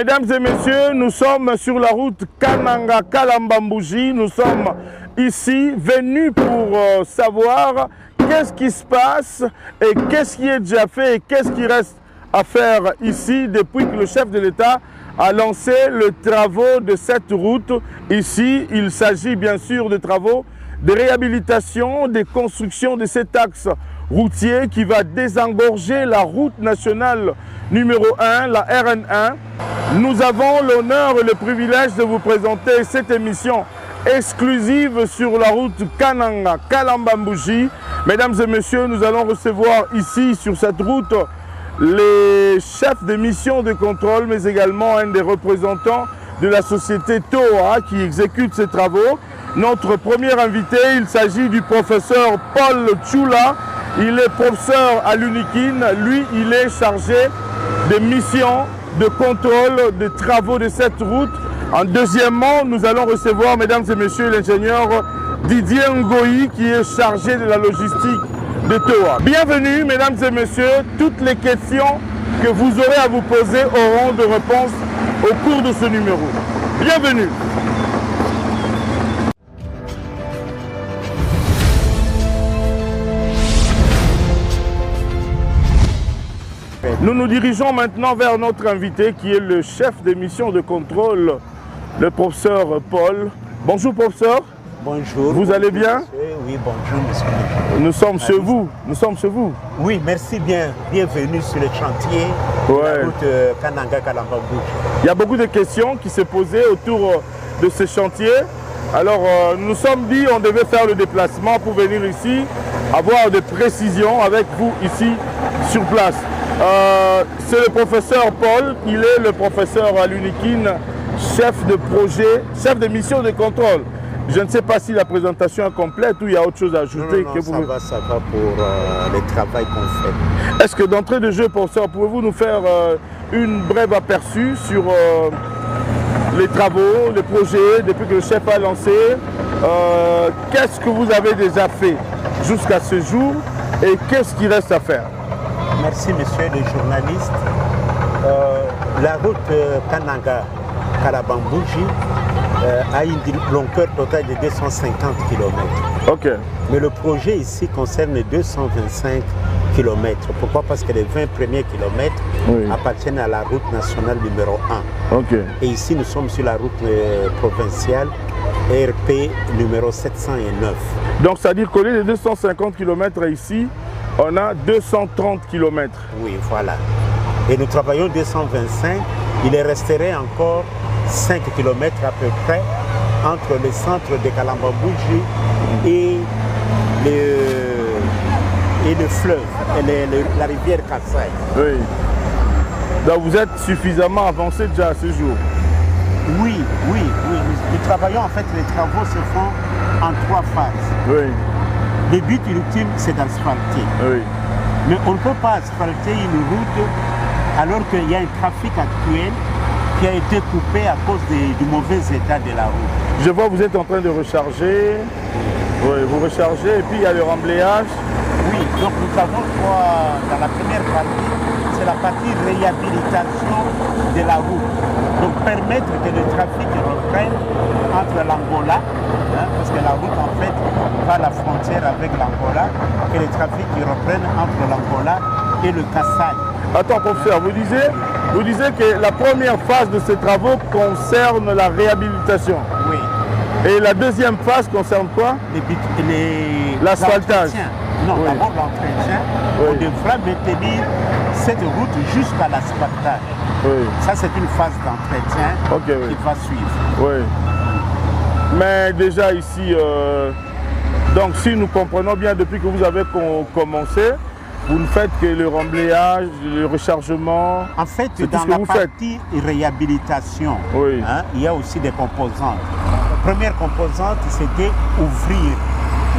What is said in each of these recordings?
Mesdames et messieurs, nous sommes sur la route Kananga-Kalamba-Mbouji. Nous sommes ici venus pour savoir qu'est-ce qui se passe et qu'est-ce qui est déjà fait et qu'est-ce qui reste à faire ici depuis que le chef de l'État a lancé les travaux de cette route. Ici, il s'agit bien sûr de travaux de réhabilitation, de construction de cet axe routier qui va désengorger la route nationale numéro 1, la RN1. Nous avons l'honneur et le privilège de vous présenter cette émission exclusive sur la route Kananga-Kalamba-Mbouji. Mesdames et messieurs, nous allons recevoir ici sur cette route les chefs de mission de contrôle, mais également un des représentants de la société TOA qui exécute ces travaux. Notre premier invité, il s'agit du professeur Paul Tchoula. Il est professeur à l'UNIKIN. Lui, il est chargé de mission de contrôle des travaux de cette route. En deuxièmement, nous allons recevoir, mesdames et messieurs, l'ingénieur Didier Ngoï qui est chargé de la logistique de TOA. Bienvenue, mesdames et messieurs. Toutes les questions que vous aurez à vous poser auront de réponse au cours de ce numéro. Bienvenue. Nous nous dirigeons maintenant vers notre invité qui est le chef des missions de contrôle, le professeur Paul. Bonjour professeur. Bonjour. Vous allez bien? Oui, bonjour monsieur. Nous sommes chez vous. Nous sommes chez vous. Oui, merci bien. Bienvenue sur le chantier de la route Kananga-Kalamba-Mbouji. Il y a beaucoup de questions qui se posaient autour de ce chantier. Alors nous nous sommes dit on devait faire le déplacement pour venir ici, avoir des précisions avec vous ici sur place. C'est le professeur Paul, il est le professeur à l'UNIKIN, chef de projet, chef de mission de contrôle. Je ne sais pas si la présentation est complète ou il y a autre chose à ajouter. Non, ça va pour le travail qu'on fait. Est-ce que d'entrée de jeu, professeur, pouvez-vous nous faire une brève aperçu sur les travaux, les projets, depuis que le chef a lancé? Qu'est-ce que vous avez déjà fait jusqu'à ce jour et qu'est-ce qui reste à faire? Merci, monsieur le journaliste. La route Kananga-Kalamba-Mbouji a une longueur totale de 250 km. Ok. Mais le projet ici concerne 225 km. Pourquoi? Parce que les 20 premiers kilomètres appartiennent à la route nationale numéro 1. Ok. Et ici, nous sommes sur la route provinciale RP numéro 709. Donc, ça veut dire qu'au lieu de 250 km ici, on a 230 km. Oui, voilà. Et nous travaillons 225. Il resterait encore 5 km à peu près entre le centre de Kalamba-Mbouji et le fleuve, et la rivière Kassai. Oui. Donc vous êtes suffisamment avancé déjà à ce jour? Oui. Nous travaillons, en fait, les travaux se font en 3 phases. Oui. Le but ultime, c'est d'asphalter. Oui. Mais on ne peut pas asphalter une route alors qu'il y a un trafic actuel qui a été coupé à cause du mauvais état de la route. Je vois que vous êtes en train de recharger. Oui, vous rechargez et puis il y a le remblayage. Oui, donc nous avons dans la première partie, c'est la partie réhabilitation de la route. Donc permettre que le trafic reprenne entre l'Angola, parce que la route en fait va à la frontière avec l'Angola, que le trafic reprenne entre l'Angola et le Kassai. Attends professeur, vous disiez que la première phase de ces travaux concerne la réhabilitation. Oui. Et la deuxième phase concerne quoi? L'asphaltage. Non, d'abord l'entretien. On devra maintenir cette route jusqu'à l'asphaltage. Oui. Ça, c'est une phase d'entretien qui va suivre. Oui. Mais déjà ici, donc si nous comprenons bien, depuis que vous avez commencé, vous ne faites que le remblayage, le rechargement. En fait, dans la partie réhabilitation, il y a aussi des composantes. La première composante, c'était ouvrir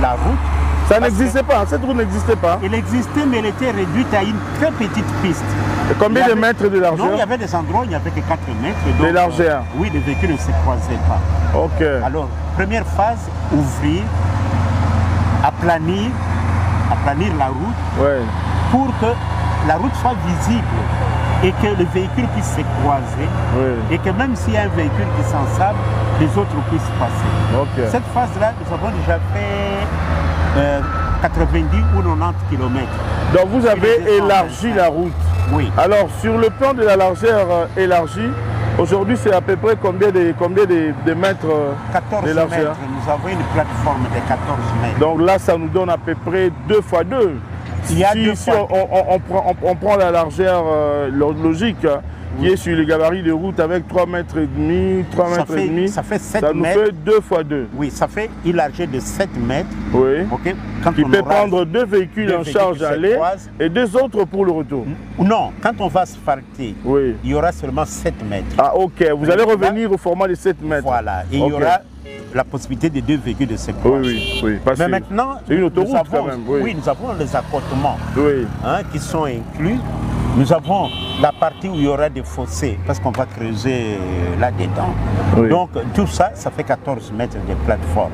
la route. Ça n'existait pas, cette route n'existait pas. Elle existait, mais elle était réduite à une très petite piste. Et combien de mètres de largeur? Non, il y avait des endroits où il n'y avait que 4 mètres. De largeur? Oui, les véhicules ne se croisaient pas. Ok. Alors, première phase, ouvrir, aplanir la route pour que la route soit visible et que le véhicule puisse se croiser et que même s'il y a un véhicule qui s'ensable, les autres puissent passer. Cette phase-là, nous avons déjà fait 90 ou 90 km. Donc vous avez élargi la route. Oui. Alors sur le plan de la largeur élargie, aujourd'hui c'est à peu près combien de mètres 14 de largeur? mètres. Nous avons une plateforme de 14 mètres. Donc là ça nous donne à peu près 2 x 2. Il y a Si on prend la largeur logique, qui est sur les gabarits de route avec 3,5 mètres, 3,5 mètres, ça fait 7 ça nous mètres. fait 2 x 2. Oui, ça fait une largeur de 7 mètres. Oui. Okay. Quand Qui on peut aura prendre 2 véhicules en charge à aller et 2 autres pour le retour. Non, quand on va asphalter, oui, il y aura seulement 7 mètres. Ah ok, vous allez revenir au format de 7 mètres. Voilà, et il y aura la possibilité de 2 véhicules de se croiser. Oui. Mais maintenant, c'est une autoroute quand même. Oui, nous avons les accotements qui sont inclus. Nous avons la partie où il y aura des fossés, parce qu'on va creuser là-dedans. Donc tout ça, ça fait 14 mètres de plateforme.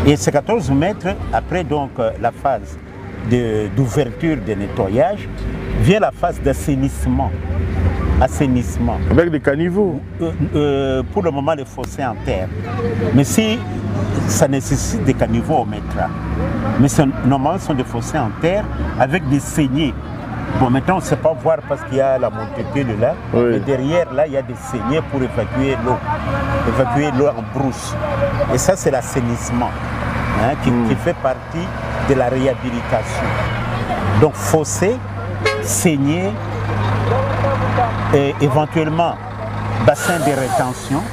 Et ces 14 mètres, après donc la phase d'ouverture de nettoyage, vient la phase d'assainissement. Avec des caniveaux. Pour le moment, les fossés en terre. Mais si ça nécessite des caniveaux, on mettra. Mais normalement, ce sont des fossés en terre avec des saignées. Bon, maintenant, on ne sait pas voir parce qu'il y a la monticule là. Mais derrière, là, il y a des saignées pour évacuer l'eau en brousse. Et ça, c'est l'assainissement qui fait partie de la réhabilitation. Donc, fossé, saignée, et éventuellement bassin de rétention,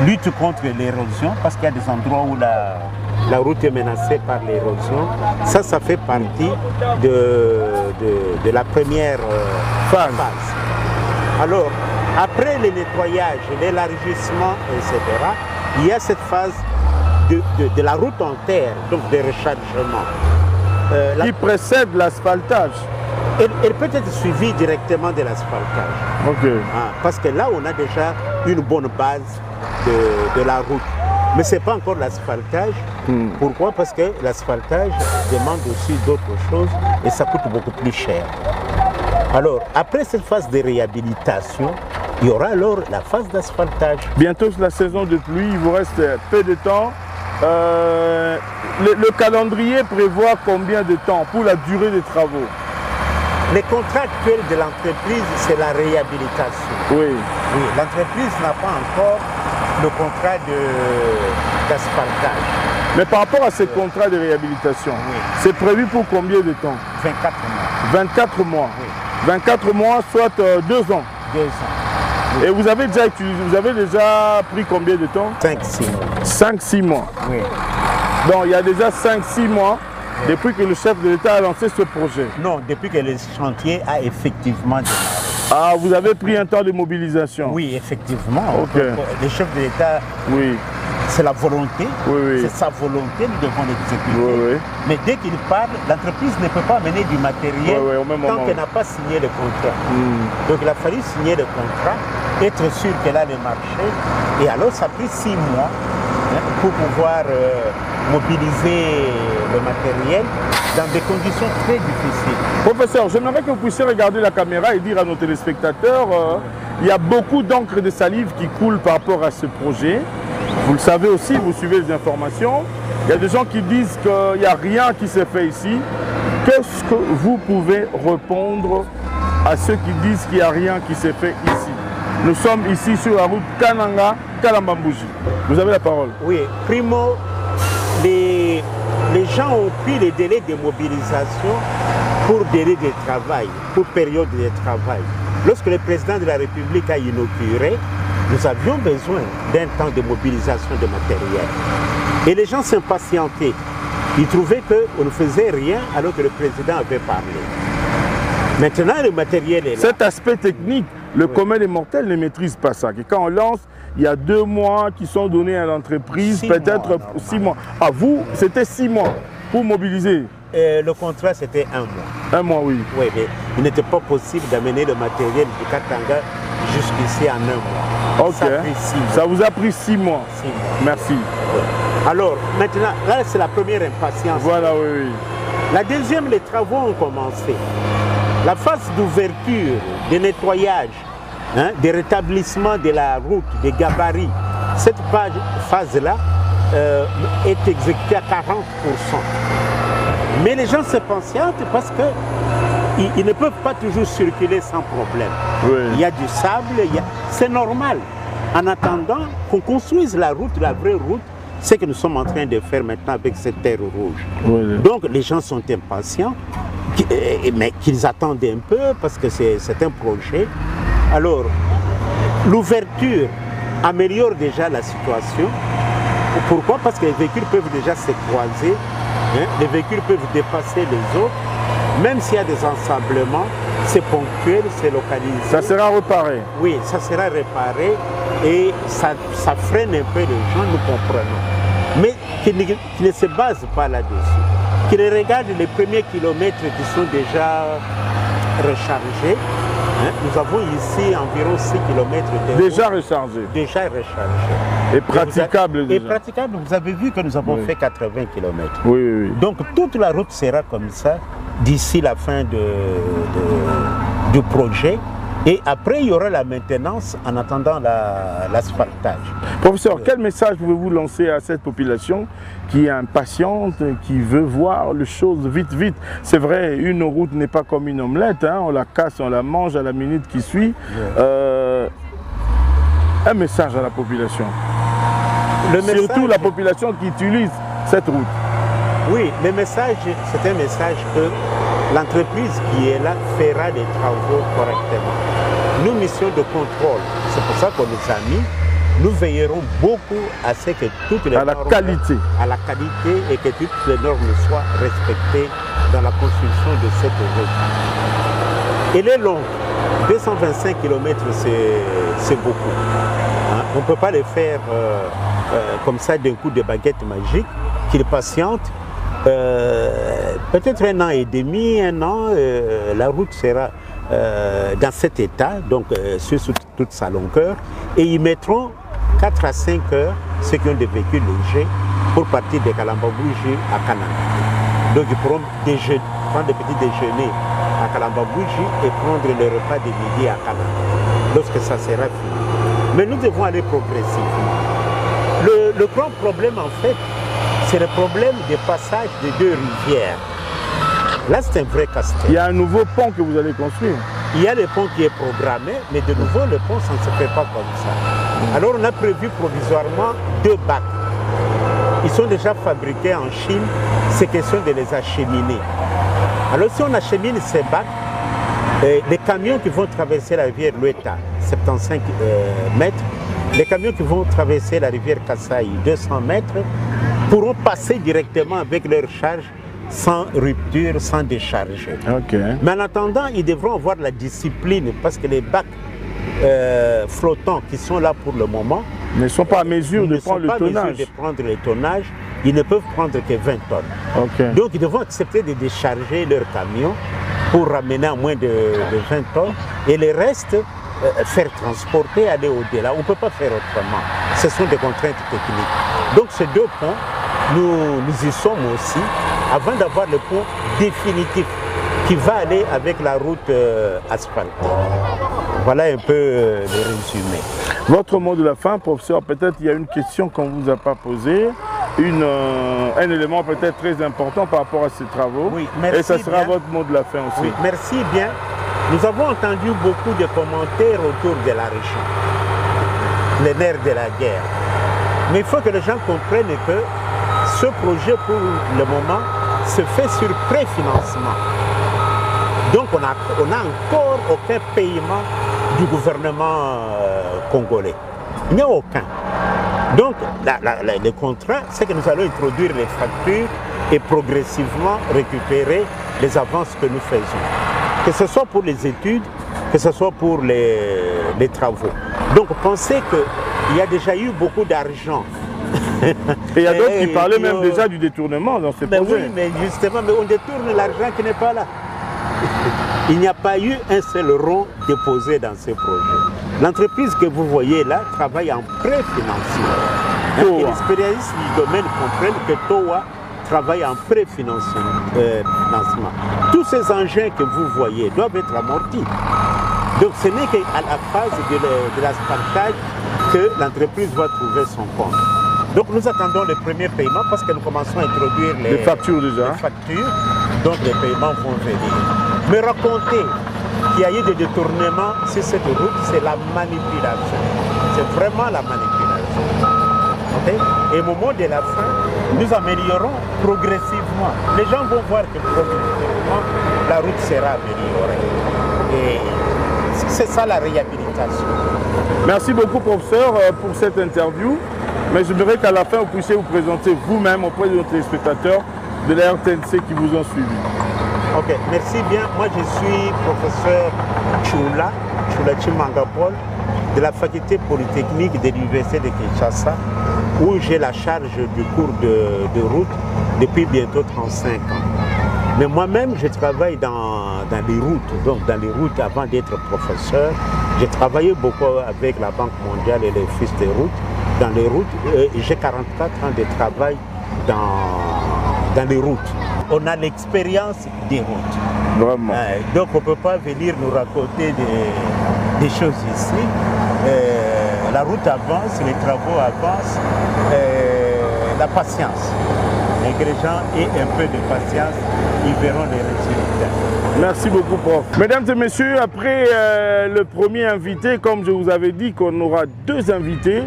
lutte contre l'érosion, parce qu'il y a des endroits où la route est menacée par l'érosion. Ça fait partie de la première phase. Alors, après le nettoyage, l'élargissement, etc., il y a cette phase de la route en terre, donc de rechargement. Qui précède l'asphaltage. Elle peut être suivie directement de l'asphaltage. Parce que là, on a déjà une bonne base de la route. Mais ce n'est pas encore l'asphaltage. Pourquoi? Parce que l'asphaltage demande aussi d'autres choses et ça coûte beaucoup plus cher. Alors, après cette phase de réhabilitation, il y aura alors la phase d'asphaltage. Bientôt la saison de pluie, il vous reste peu de temps. Le calendrier prévoit combien de temps pour la durée des travaux? Les contrats actuels de l'entreprise, c'est la réhabilitation. Oui, l'entreprise n'a pas encore le contrat d'asphaltage. Mais par rapport à ces contrats de réhabilitation, c'est prévu pour combien de temps? 24 mois. 24 mois. 24 mois, soit 2 ans. 2 ans. Et vous avez déjà pris combien de temps? 5-6 mois. 5-6 mois. Oui. Donc il y a déjà 5-6 mois depuis que le chef de l'État a lancé ce projet. Non, depuis que le chantier a effectivement démarré. Ah, vous avez pris un temps de mobilisation? Oui, effectivement. Le chef de l'État, c'est la volonté, c'est sa volonté, nous devons l'exécuter. Mais dès qu'il parle, l'entreprise ne peut pas amener du matériel tant qu'elle n'a pas signé le contrat. Donc il a fallu signer le contrat, être sûr qu'elle a le marché. Et alors ça a pris 6 mois pour pouvoir mobiliser le matériel dans des conditions très difficiles. Professeur, j'aimerais que vous puissiez regarder la caméra et dire à nos téléspectateurs, il y a beaucoup d'encre de salive qui coule par rapport à ce projet. Vous le savez aussi, vous suivez les informations. Il y a des gens qui disent qu'il n'y a rien qui s'est fait ici. Qu'est-ce que vous pouvez répondre à ceux qui disent qu'il n'y a rien qui s'est fait ici? Nous sommes ici sur la route Kananga-Kalambambouji. Vous avez la parole. Oui, primo, les gens ont pris les délais de mobilisation pour délai de travail, pour période de travail. Lorsque le président de la République a inauguré, nous avions besoin d'un temps de mobilisation de matériel. Et les gens s'impatientaient. Ils trouvaient qu'on ne faisait rien alors que le président avait parlé. Maintenant, le matériel est là. Cet aspect technique, le commun des mortels ne maîtrise pas ça. Et quand on lance, il y a 2 mois qui sont donnés à l'entreprise, peut-être 6 mois. À vous, c'était 6 mois pour mobiliser. Le contrat, c'était 1 mois. 1 mois, oui. Oui, mais il n'était pas possible d'amener le matériel du Katanga jusqu'ici en 1 mois. Ok. Ça a pris 6 mois. Ça vous a pris 6 mois. 6 mois. Merci. Oui. Alors, maintenant, là, c'est la première impatience. Voilà, oui. La deuxième, les travaux ont commencé. La phase d'ouverture, de nettoyage, hein, de rétablissement de la route, des gabarits, cette phase-là est exécutée à 40%. Mais les gens se patientent parce qu'ils ne peuvent pas toujours circuler sans problème. Oui. Il y a du sable, c'est normal. En attendant qu'on construise la route, la vraie route, c'est ce que nous sommes en train de faire maintenant avec cette terre rouge. Oui. Donc les gens sont impatients, mais qu'ils attendent un peu parce que c'est un projet. Alors, l'ouverture améliore déjà la situation. Pourquoi? Parce que les véhicules peuvent déjà se croiser, hein? Les véhicules peuvent dépasser les autres, même s'il y a des ensemblements, c'est ponctuel, c'est localisé. Ça sera réparé. Oui, ça sera réparé et ça freine un peu les gens, nous comprenons. Mais qu'ils ne se basent pas là-dessus, qu'ils regardent les premiers kilomètres qui sont déjà rechargés. Hein? Nous avons ici environ 6 km de déjà rechargés. Déjà rechargés. Et praticable déjà. Et praticable, vous avez vu que nous avons fait 80 km. Oui, oui, oui. Donc toute la route sera comme ça d'ici la fin du projet. Et après, il y aura la maintenance en attendant l'asphaltage. Professeur, quel message pouvez-vous lancer à cette population qui est impatiente, qui veut voir les choses vite, vite? C'est vrai, une route n'est pas comme une omelette, hein, on la casse, on la mange à la minute qui suit. Un message à la population. Surtout la population qui utilise cette route. Oui, le message, c'est un message que l'entreprise qui est là fera les travaux correctement. Nous, mission de contrôle, c'est pour ça qu'on nous a mis, nous veillerons beaucoup à ce que toutes les normes... À la qualité et que toutes les normes soient respectées dans la construction de cette route. Elle est longue, 225 km c'est beaucoup. Hein? On ne peut pas le faire comme ça d'un coup de baguette magique, qu'il patiente. Peut-être 1 an et demi, 1 an, la route sera dans cet état, donc sur toute sa longueur, et ils mettront 4 à 5 heures, ceux qui ont des véhicules légers, pour partir de Kalambabouji à Kananga. Donc ils pourront prendre des petits déjeuners à Kalambabouji et prendre le repas de midi à Kananga, lorsque ça sera fini. Mais nous devons aller progressivement. Le grand problème en fait, c'est le problème des passages des 2 rivières. Là, c'est un vrai casse-tête. Il y a un nouveau pont que vous allez construire. Il y a le pont qui est programmé, mais de nouveau, le pont, ça ne se fait pas comme ça. Alors, on a prévu provisoirement 2 bacs. Ils sont déjà fabriqués en Chine. C'est question de les acheminer. Alors, si on achemine ces bacs, les camions qui vont traverser la rivière Lueta, 75 mètres, les camions qui vont traverser la rivière Kasaï, 200 mètres, pourront passer directement avec leur charge sans rupture, sans décharger. Okay. Mais en attendant, ils devront avoir la discipline parce que les bacs flottants qui sont là pour le moment ne sont pas à mesure de prendre le tonnage. De prendre le tonnage, ils ne peuvent prendre que 20 tonnes. Okay. Donc ils devront accepter de décharger leurs camions pour ramener à moins de 20 tonnes et le reste faire transporter, aller au-delà. On ne peut pas faire autrement. Ce sont des contraintes techniques. Donc ces 2 ponts, nous y sommes aussi avant d'avoir le pont définitif qui va aller avec la route asphaltée. Voilà un peu le résumé. Votre mot de la fin, professeur, peut-être il y a une question qu'on ne vous a pas posée, un élément peut-être très important par rapport à ces travaux. Oui, merci. Et ça sera bien. votre mot de la fin aussi. Oui, merci bien. Nous avons entendu beaucoup de commentaires autour de la région, les nerfs de la guerre. Mais il faut que les gens comprennent que ce projet, pour le moment, se fait sur préfinancement. Donc, on n'a encore aucun paiement du gouvernement congolais. Il n'y a aucun. Donc, le contrat, c'est que nous allons introduire les factures et progressivement récupérer les avances que nous faisons. Que ce soit pour les études, que ce soit pour les travaux. Donc, pensez qu'il y a déjà eu beaucoup d'argent. Et il y a d'autres qui parlaient même déjà du détournement dans ces projets. Oui, mais justement, on détourne l'argent qui n'est pas là. Il n'y a pas eu un seul rond déposé dans ces projets. L'entreprise que vous voyez là travaille en préfinancement. Les spécialistes du domaine comprennent que TOA travaille en préfinancement. Tous ces engins que vous voyez doivent être amortis. Donc ce n'est qu'à la phase de l'asphaltage que l'entreprise va trouver son compte. Donc nous attendons les premiers paiements parce que nous commençons à introduire les factures déjà. Les factures, donc les paiements vont venir. Mais raconter qu'il y a eu des détournements sur cette route, c'est la manipulation. C'est vraiment la manipulation. Okay? Et au moment de la fin, nous améliorons progressivement. Les gens vont voir que progressivement, la route sera améliorée. Et c'est ça la réhabilitation. Merci beaucoup, professeur, pour cette interview. Mais j'aimerais qu'à la fin, vous puissiez vous présenter vous-même auprès de nos téléspectateurs de la RTNC qui vous ont suivi. Ok, merci bien. Moi, je suis professeur Chula Chimangapol, de la faculté polytechnique de l'Université de Kinshasa, où j'ai la charge du cours de route depuis bientôt 35 ans. Mais moi-même, je travaille dans les routes. Donc, dans les routes, avant d'être professeur, j'ai travaillé beaucoup avec la Banque mondiale et les fils des routes. Dans les routes, j'ai 44 ans de travail dans les routes. On a l'expérience des routes. Vraiment. Donc, on ne peut pas venir nous raconter des choses ici. La route avance, les travaux avancent, la patience. Et que les gens aient un peu de patience, ils verront les résultats. Merci beaucoup, prof. Mesdames et messieurs, après le premier invité, comme je vous avais dit qu'on aura deux invités,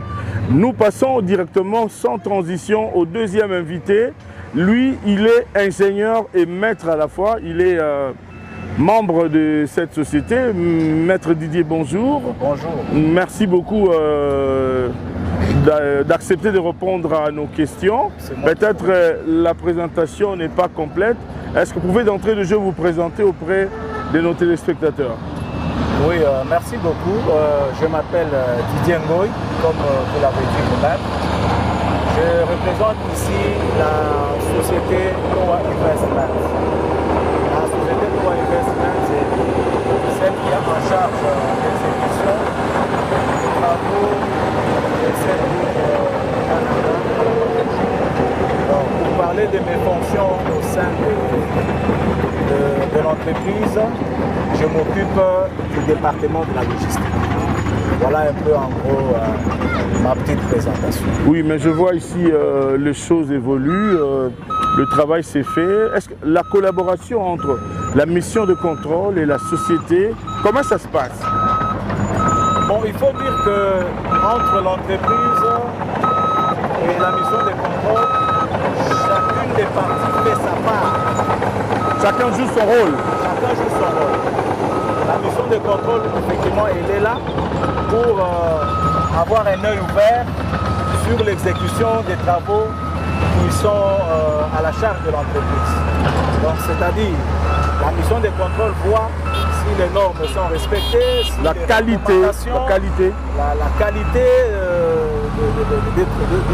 nous passons directement sans transition au deuxième invité. Lui, il est ingénieur et maître à la fois. Il est membre de cette société. Maître Didier, bonjour. Bonjour. Merci beaucoup d'accepter de répondre à nos questions. Peut-être la présentation n'est pas complète. Est-ce que vous pouvez d'entrée de jeu vous présenter auprès de nos téléspectateurs? Oui, merci beaucoup. Je m'appelle Didier Ngoy, comme vous l'avez dit vous-même. Je représente ici la société Noah Investment. La société Noah Investment, c'est celle qui est en charge de l'exécution des travaux de cette route Canada. Pour parler de mes fonctions au sein de l'entreprise, je m'occupe du département de la logistique. Voilà un peu en gros ma petite présentation. Oui, mais je vois ici les choses évoluent, le travail s'est fait. Est-ce que la collaboration entre la mission de contrôle et la société, comment ça se passe? Bon, il faut dire que entre l'entreprise et la mission de contrôle, chacune des parties fait sa part. Chacun joue son rôle. Chacun joue son rôle. La mission de contrôle, effectivement, elle est là pour avoir un œil ouvert sur l'exécution des travaux qui sont à la charge de l'entreprise. Donc, c'est-à-dire, la mission de contrôle voit si les normes sont respectées, si la qualité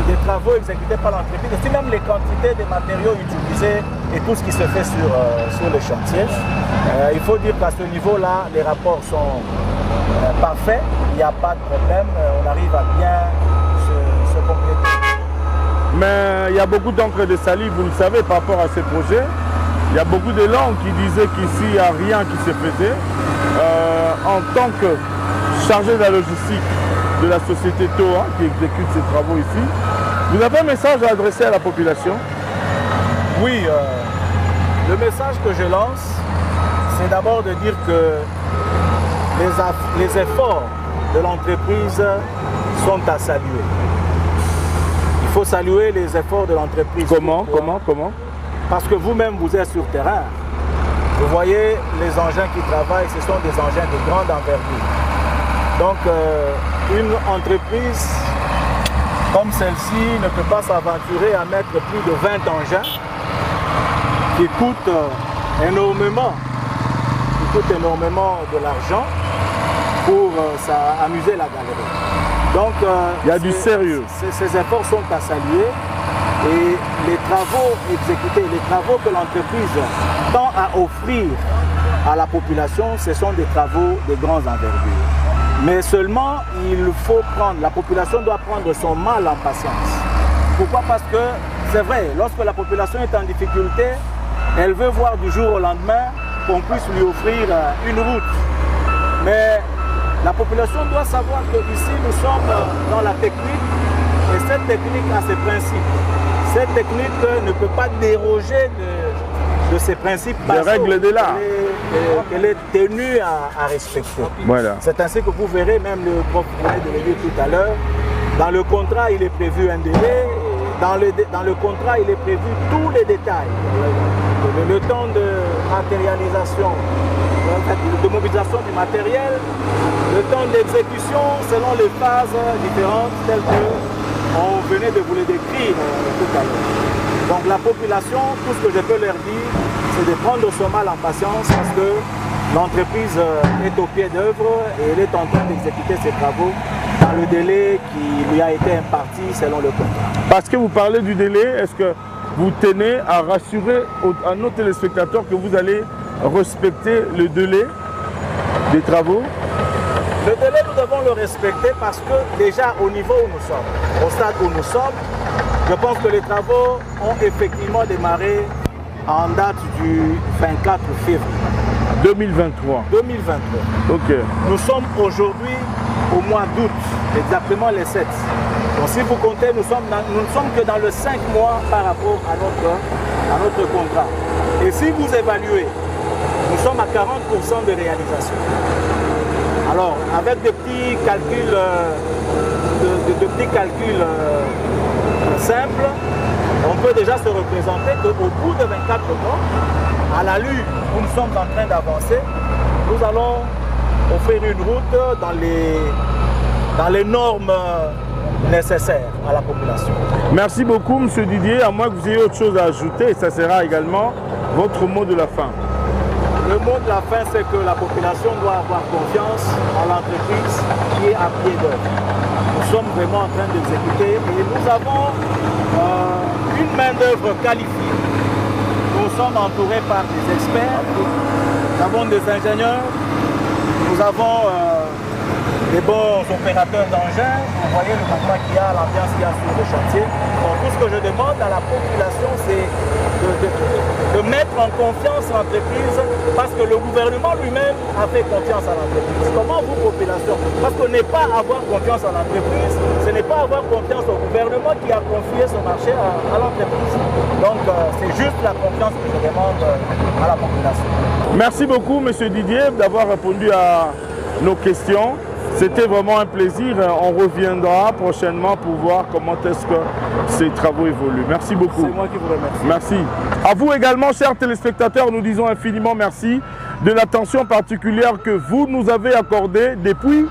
des travaux exécutés par l'entreprise, et si même les quantités de matériaux utilisés et tout ce qui se fait sur le chantier. Il faut dire qu'à ce niveau-là, les rapports sont parfaits, il n'y a pas de problème, on arrive à bien se compléter. Mais il y a beaucoup d'encre de salive, vous le savez, par rapport à ces projets. Il y a beaucoup de langues qui disaient qu'ici, il n'y a rien qui se faisait. En tant que chargé de la logistique de la société TOA, qui exécute ces travaux ici, vous avez un message à adresser à la population? Oui, le message que je lance, c'est d'abord de dire que les efforts de l'entreprise sont à saluer. Il faut saluer les efforts de l'entreprise. Comment? Parce que vous-même, vous êtes sur terrain. Vous voyez les engins qui travaillent, ce sont des engins de grande envergure. Donc, une entreprise comme celle-ci ne peut pas s'aventurer à mettre plus de 20 engins qui coûtent énormément de l'argent pour amuser la galerie. Donc, il y a du sérieux. Ces efforts sont à saluer. Et les travaux exécutés, les travaux que l'entreprise tend à offrir à la population, ce sont des travaux de grandes envergures. Mais seulement, la population doit prendre son mal en patience. Pourquoi? Parce que c'est vrai, lorsque la population est en difficulté, elle veut voir du jour au lendemain qu'on puisse lui offrir une route. Mais la population doit savoir qu'ici, nous sommes dans la technique et cette technique a ses principes. Cette technique ne peut pas déroger de ses principes des règles de l'art. Elle est tenue à respecter. Voilà. C'est ainsi que vous verrez, même le prof venait de le dire tout à l'heure, dans le contrat, il est prévu un délai. Dans le contrat, il est prévu tous les détails. Le temps de matérialisation, de mobilisation du matériel, le temps d'exécution selon les phases différentes telles que on venait de vous les décrire tout à l'heure. Donc la population, tout ce que je peux leur dire, c'est de prendre ce mal en patience parce que l'entreprise est au pied d'œuvre et elle est en train d'exécuter ses travaux dans le délai qui lui a été imparti selon le contrat. Parce que vous parlez du délai, est-ce que vous tenez à rassurer à nos téléspectateurs que vous allez respecter le délai des travaux? Le délai, nous devons le respecter parce que déjà au niveau où nous sommes, au stade où nous sommes, je pense que les travaux ont effectivement démarré en date du 24 février. 2023. 2023. Ok. Nous sommes aujourd'hui au mois d'août, exactement les 7. Donc si vous comptez, nous ne sommes que dans le 5 mois par rapport à notre contrat. Et si vous évaluez, nous sommes à 40% de réalisation. Alors, avec des petits calculs, simples, on peut déjà se représenter qu'au bout de 24 mois, à l'allure où nous sommes en train d'avancer, nous allons offrir une route dans les normes nécessaires à la population. Merci beaucoup, M. Didier. À moins que vous ayez autre chose à ajouter, et ça sera également votre mot de la fin. Le mot de la fin, c'est que la population doit avoir confiance en l'entreprise qui est à pied d'œuvre. Nous sommes vraiment en train d'exécuter et nous avons une main-d'œuvre qualifiée. Nous sommes entourés par des experts, nous avons des ingénieurs, nous avons des bons opérateurs d'engins. Vous voyez le mouvement qu'il y a, l'ambiance qu'il y a sur le chantier. Donc, tout ce que je demande à la population, c'est de mettre en confiance l'entreprise parce que le gouvernement lui-même a fait confiance à l'entreprise. Comment vous, population? Parce que ne pas avoir confiance à l'entreprise, ce n'est pas avoir confiance au gouvernement qui a confié ce marché à l'entreprise. Donc, c'est juste la confiance que je demande à la population. Merci beaucoup, M. Didier, d'avoir répondu à nos questions. C'était vraiment un plaisir. On reviendra prochainement pour voir comment est-ce que ces travaux évoluent. Merci beaucoup. C'est moi qui vous remercie. Merci. À vous également, chers téléspectateurs, nous disons infiniment merci de l'attention particulière que vous nous avez accordée depuis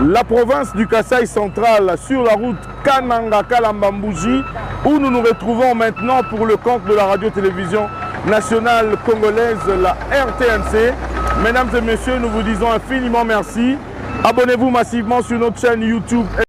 la province du Kasaï central sur la route Kananga-Kalambambouji où nous nous retrouvons maintenant pour le compte de la radio-télévision nationale congolaise, la RTNC. Mesdames et messieurs, nous vous disons infiniment merci. Abonnez-vous massivement sur notre chaîne YouTube.